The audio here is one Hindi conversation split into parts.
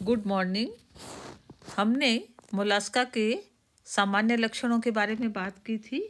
Good morning. हमने मोलास्का के सामान्य लक्षणों के बारे में बात की थी।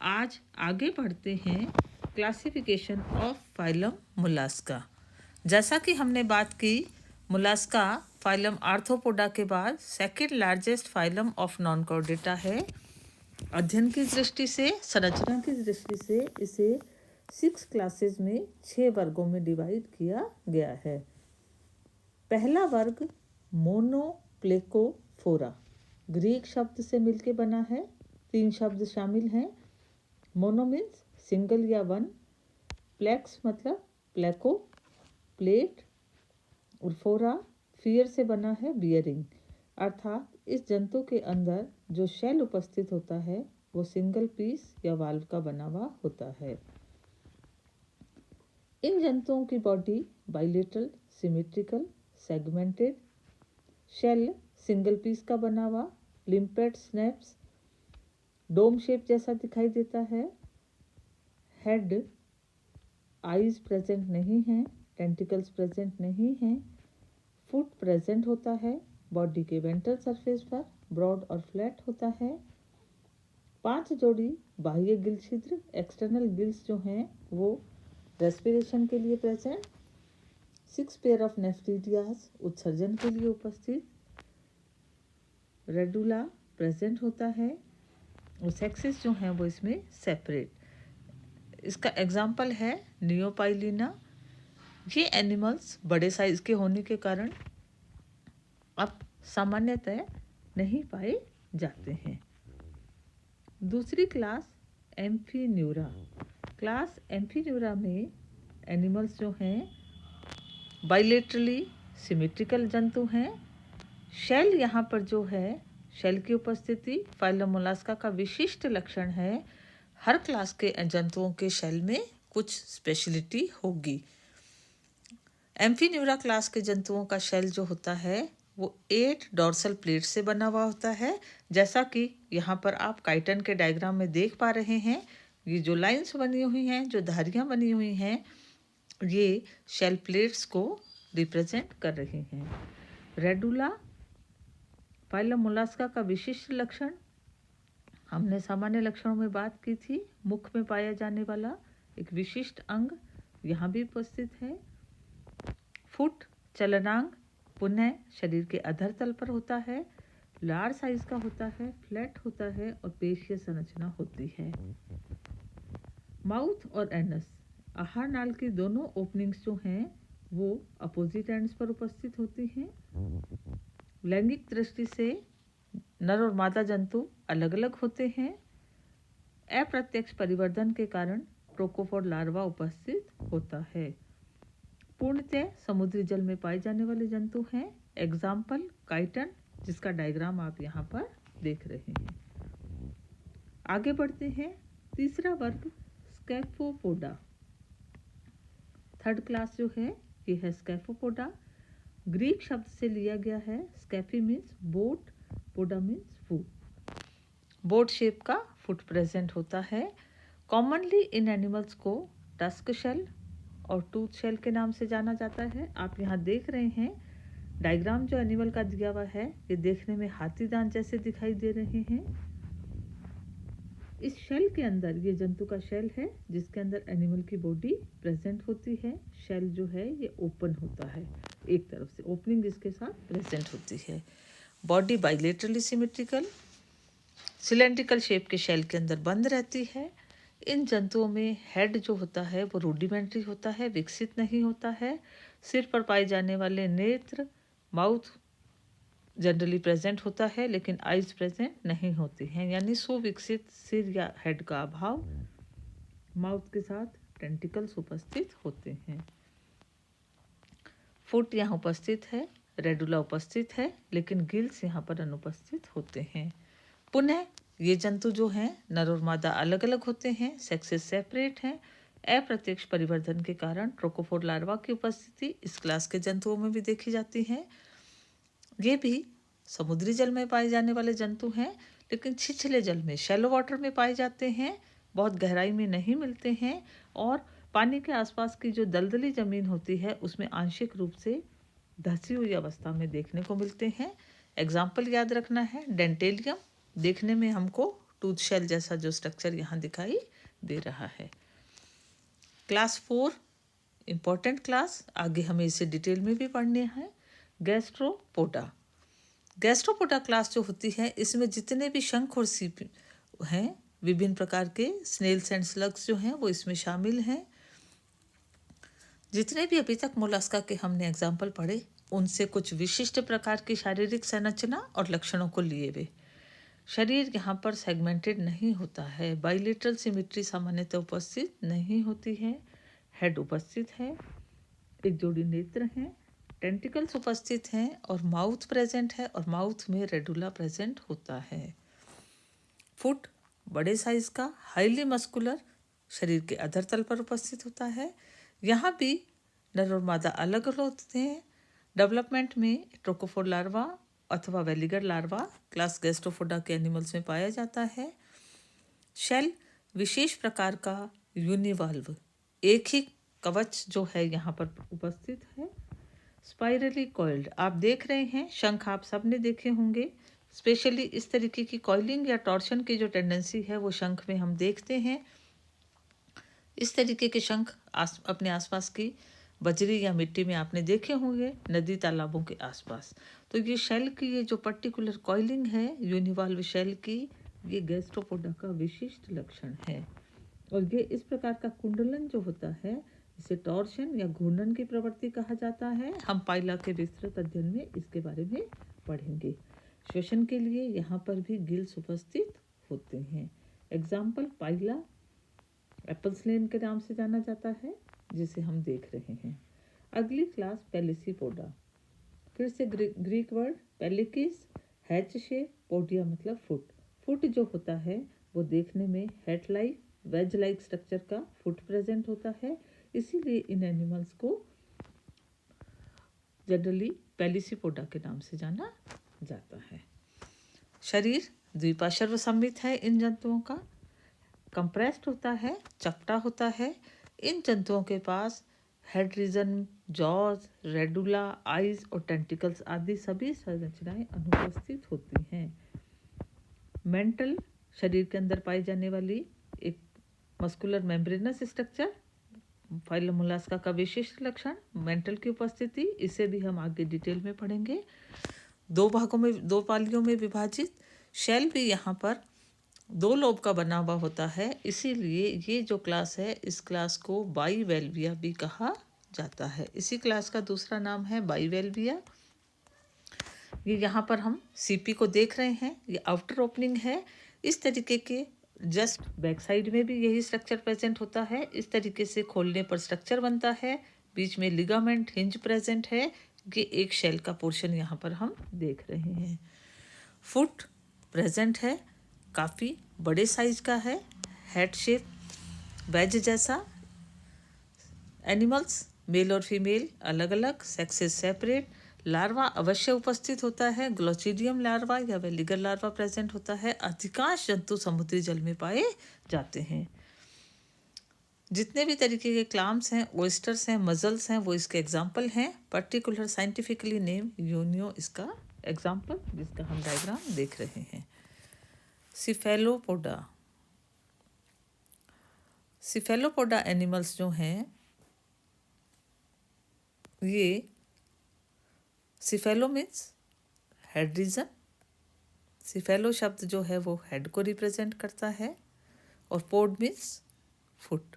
आज आगे बढ़ते हैं क्लासिफिकेशन ऑफ फाइलम मोलास्का। जैसा कि हमने बात की, मोलास्का फाइलम आर्थ्रोपोडा के बाद second largest phylum of non Chordata है। अध्ययन की दृष्टि से, संरचना की दृष्टि से इसे 6 क्लासेस में 6 वर्गों में डिवाइड किया गया है। पहला वर्ग मोनोप्लेकोफोरा ग्रीक शब्द से मिलके बना है। 3 शब्द शामिल हैं। मोनो मीन्स सिंगल या वन, प्लेक्स मतलब प्लेको प्लेट, और फोरा फियर से बना है बियरिंग, अर्थात इस जंतु के अंदर जो शेल उपस्थित होता है वो सिंगल पीस या वाल्व का बना हुआ होता है। इन जंतुओं की body bilateral, symmetrical, segmented, shell single piece का बना हुआ, लिम्पेट स्नैप्स डोम शेप जैसा दिखाई देता है। हेड, आईज प्रेजेंट नहीं हैं, टेंटिकल्स प्रेजेंट नहीं हैं। फुट प्रेजेंट होता है, बॉडी के वेंट्रल सरफेस पर ब्रॉड और फ्लैट होता है। 5 जोड़ी बाह्य गिल छिद्र, एक्सटर्नल गिल्स जो हैं वो रेस्पिरेशन के लिए प्रेजेंट। 6 पेयर ऑफ नेफ्रिडियास उत्सर्जन के लिए उपस्थित। रेडुला प्रेजेंट होता है और सेक्सेस जो हैं वो इसमें सेपरेट। इसका एग्जाम्पल है नियोपाइलिना। ये एनिमल्स बड़े साइज के होने के कारण अब सामान्यतः नहीं पाए जाते हैं। दूसरी क्लास एम्फीन्यूरा। क्लास एम्फीन्यूरा में एनिमल्स जो हैं बाइलेटरली सिमेट्रिकल जंतु हैं। शेल यहाँ पर जो है, शेल की उपस्थिति फाइलम मोलास्का का विशिष्ट लक्षण है। हर क्लास के जंतुओं के शेल में कुछ स्पेशलिटी होगी। एम्फीन्यूरा क्लास के जंतुओं का शेल जो होता है वो 8 डॉर्सल प्लेट से बना हुआ होता है। जैसा कि यहाँ पर आप काइटन के डायग्राम में देख पा रहे हैं, ये जो लाइंस बनी हुई हैं, जो धारियाँ बनी हुई हैं, ये शेल प्लेट्स को रिप्रेजेंट कर रही हैं। रेडुला फाइलम मोलास्का का विशिष्ट लक्षण, हमने सामान्य लक्षणों में बात की थी। मुख में पाया जाने वाला एक विशिष्ट अंग यहाँ भी उपस्थित है। फुट चलनांग पुनः शरीर के अधर तल पर होता है, लार्ज साइज का होता है, फ्लैट होता है और पेशीय संरचना होती है। माउथ और एनस आहार नाल की दोनों ओपनिंग्स जो हैं वो अपोजिट एंड्स पर उपस्थित होती हैं। लैंगिक दृष्टि से नर और मादा जंतु अलग अलग होते हैं। अप्रत्यक्ष परिवर्धन के कारण ट्रोकोफोर लार्वा उपस्थित होता है। पूर्णतः समुद्री जल में पाए जाने वाले जंतु हैं। एग्जाम्पल काइटन, जिसका डायग्राम आप यहाँ पर देख रहे हैं। आगे बढ़ते हैं। तीसरा वर्ग स्कैफोपोडा। थर्ड क्लास जो है ये है स्कैफोपोडा। ग्रीक शब्द से लिया गया है। Scaphe means boat, poda means foot. Boat shape का फुट प्रेजेंट होता है। कॉमनली इन एनिमल्स को टस्क शेल और टूथ शेल के नाम से जाना जाता है। आप यहाँ देख रहे हैं डायग्राम जो एनिमल का दिया हुआ है, ये देखने में हाथी दांत जैसे दिखाई दे रहे हैं। इस शेल के अंदर, ये जंतु का शेल है जिसके अंदर एनिमल की बॉडी प्रेजेंट होती है। शेल जो है ये ओपन होता है, एक तरफ से ओपनिंग इसके साथ प्रेजेंट होती है। Body bilaterally symmetrical, cylindrical shape के शेल के अंदर बंद रहती है। इन जंतुओं में हेड जो होता है वो रूडिमेंट्री होता है, विकसित नहीं होता है। सिर पर पाए जाने वाले नेत्र, माउथ जनरली प्रेजेंट होता है लेकिन आइज प्रेजेंट नहीं होती हैं, यानी सुविकसित सिर या हेड का अभाव। माउथ के साथ टेंटिकल्स उपस्थित होते हैं। फुट यहाँ उपस्थित है, रेडुला उपस्थित है, लेकिन गिल्स यहाँ पर अनुपस्थित होते हैं। पुनः ये जंतु जो हैं नर और मादा अलग अलग होते हैं, सेक्सेस सेपरेट हैं। अप्रत्यक्ष परिवर्धन के कारण ट्रोकोफोर लार्वा की उपस्थिति इस क्लास के जंतुओं में भी देखी जाती है। ये भी समुद्री जल में पाए जाने वाले जंतु हैं, लेकिन छिछले जल में, शैलो वाटर में पाए जाते हैं, बहुत गहराई में नहीं मिलते हैं। और पानी के आसपास की जो दलदली ज़मीन होती है उसमें आंशिक रूप से धसी हुई अवस्था में देखने को मिलते हैं। एग्जाम्पल याद रखना है, डेंटेलियम देखने में हमको टूथ शेल जैसा जो स्ट्रक्चर यहाँ दिखाई दे रहा है। क्लास 4 इम्पॉर्टेंट क्लास, आगे हमें इसे डिटेल में भी पढ़ने हैं। गैस्ट्रोपोडा। गैस्ट्रोपोडा क्लास जो होती है, इसमें जितने भी शंख और सीप हैं, विभिन्न प्रकार के स्नेल्स एंड स्लग्स जो हैं वो इसमें शामिल हैं। जितने भी अभी तक मोलस्का के हमने एग्जाम्पल पढ़े, उनसे कुछ विशिष्ट प्रकार की शारीरिक संरचना और लक्षणों को लिए हुए। शरीर यहाँ पर सेगमेंटेड नहीं होता है, बाइलेटरल सिमेट्री सामान्यतः उपस्थित नहीं होती है। हेड उपस्थित है, एक जोड़ी नेत्र हैं, टेंटिकल्स उपस्थित हैं और माउथ प्रेजेंट है और माउथ में रेडुला प्रेजेंट होता है। फुट बड़े साइज का, हाईली मस्कुलर, शरीर के अधर तल पर उपस्थित होता है। यहाँ भी नर और मादा अलग अलग होते हैं। डेवलपमेंट में ट्रोकोफोर लार्वा अथवा वेलिगर लार्वा क्लास गैस्ट्रोपोडा के एनिमल्स में पाया जाता है। शेल विशेष प्रकार का यूनिवाल्व, एक ही कवच जो है यहाँ पर उपस्थित है। स्पाइरली कॉइल्ड, आप देख रहे हैं शंख, आप सब ने देखे होंगे। स्पेशली इस तरीके की कॉइलिंग या टॉर्शन की जो टेंडेंसी है वो शंख में हम देखते हैं। इस तरीके के शंख अपने आसपास की बजरी या मिट्टी में आपने देखे होंगे, नदी तालाबों के आसपास। तो ये शेल की ये जो पर्टिकुलर कॉइलिंग है यूनिवाल्व शेल की, ये गैस्ट्रोपोडा का विशिष्ट लक्षण है। और ये इस प्रकार का कुंडलन जो होता है, इसे टॉर्शन या घूर्णन की प्रवृत्ति कहा जाता है। हम पाइला के विस्तृत अध्ययन में इसके बारे में पढ़ेंगे। श्वसन के लिए यहाँ पर भी गिल्स उपस्थित होते हैं। एग्जाम्पल पाइला एप्पल स्लेन के नाम से जाना जाता है, जिसे हम देख रहे हैं। अगली क्लास पेलिसीपोडा, फिर से Greek word pelekys, hatch shape, podia मतलब फुट। फुट जो होता है वो देखने में head like, wedge like structure का फुट प्रेजेंट होता है, इसीलिए इन एनिमल्स को जनरली पेलिसीपोडा के नाम से जाना जाता है। शरीर द्विपार्श्व सममित है इन जंतुओं का, कंप्रेस्ड होता है, चपटा होता है। इन जंतुओं के पास head region, jaws, radula, eyes और टेंटिकल्स आदि सभी संरचनाएं अनुपस्थित होती हैं। मेंटल, शरीर के अंदर पाई जाने वाली एक muscular membranous structure, phylum Mollusca का विशिष्ट लक्षण मेंटल की उपस्थिति, इसे भी हम आगे डिटेल में पढ़ेंगे। दो भागों में, दो पालियों में विभाजित शेल भी यहाँ पर दो लोब का बना हुआ होता है, इसीलिए ये जो क्लास है, इस क्लास को बाइवेल्विया भी कहा जाता है। इसी क्लास का दूसरा नाम है बाइवेल्विया। ये यहाँ पर हम सीपी को देख रहे हैं, ये आउटर ओपनिंग है। इस तरीके के जस्ट बैक साइड में भी यही स्ट्रक्चर प्रेजेंट होता है। इस तरीके से खोलने पर स्ट्रक्चर बनता है, बीच में लिगामेंट हिंज प्रेजेंट है। ये एक शेल का पोर्शन यहाँ पर हम देख रहे हैं। फुट प्रेजेंट है, काफ़ी बड़े साइज का है, हेड शेप वेज जैसा। एनिमल्स मेल और फीमेल अलग अलग, सेक्सेस सेपरेट। लार्वा अवश्य उपस्थित होता है, ग्लोचिडियम लार्वा या वेलिगर लार्वा प्रेजेंट होता है। अधिकांश जंतु समुद्री जल में पाए जाते हैं। जितने भी तरीके के क्लाम्स हैं, ओयस्टर्स हैं, मजल्स हैं, वो इसके एग्जाम्पल हैं। पर्टिकुलर साइंटिफिकली नेम यूनियो इसका एग्जाम्पल, जिसका हम डायग्राम देख रहे हैं। सिफेलोपोडा, सिफेलोपोडा एनिमल्स जो हैं, ये cephalo means head region, cephalo शब्द जो है वो हेड को रिप्रेजेंट करता है, और पोड मीन्स फुट।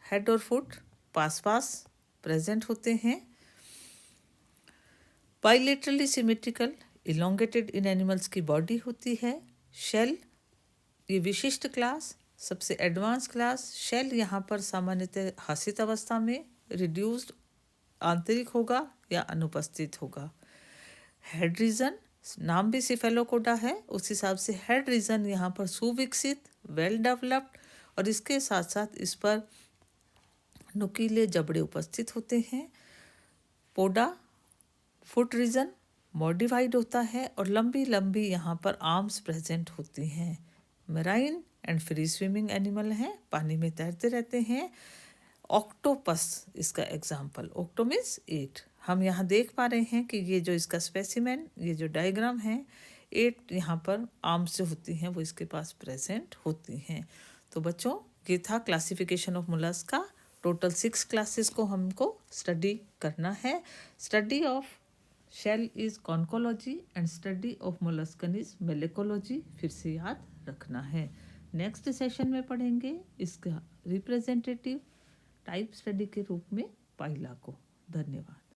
हेड और फुट पास पास प्रेजेंट होते हैं। बाइलेटरली सिमेट्रिकल इलोंगेटेड इन एनिमल्स की बॉडी होती है। शेल, ये विशिष्ट क्लास, सबसे एडवांस क्लास। शेल यहाँ पर सामान्यतः हासित अवस्था में रिड्यूस्ड आंतरिक होगा या अनुपस्थित होगा। हेड रीजन, नाम भी सिफेलोपोडा है, उस हिसाब से हेड रीजन यहाँ पर सुविकसित, वेल डेवलप्ड, और इसके साथ साथ इस पर नुकीले जबड़े उपस्थित होते हैं। पोडा फुट रीजन मॉडिफाइड होता है और लंबी लंबी यहाँ पर आर्म्स प्रेजेंट होती हैं। Marine and free swimming animal हैं, पानी में तैरते रहते हैं। ऑक्टोपस इसका एग्जाम्पल, ऑक्टो मीन्स 8, हम यहाँ देख पा रहे हैं कि ये जो इसका स्पेसिमेन, ये जो डायग्राम है, 8 यहाँ पर आर्म्स जो होती हैं वो इसके पास प्रेजेंट होती हैं। तो बच्चों, ये था क्लासिफिकेशन ऑफ मोलस्क का। टोटल 6 क्लासेस को हमको स्टडी करना है। Study of shell is conchology and study of molluscan is malacology, फिर से याद रखना है। नेक्स्ट सेशन में पढ़ेंगे इसका रिप्रेजेंटेटिव टाइप स्टडी के रूप में पाइला को। धन्यवाद।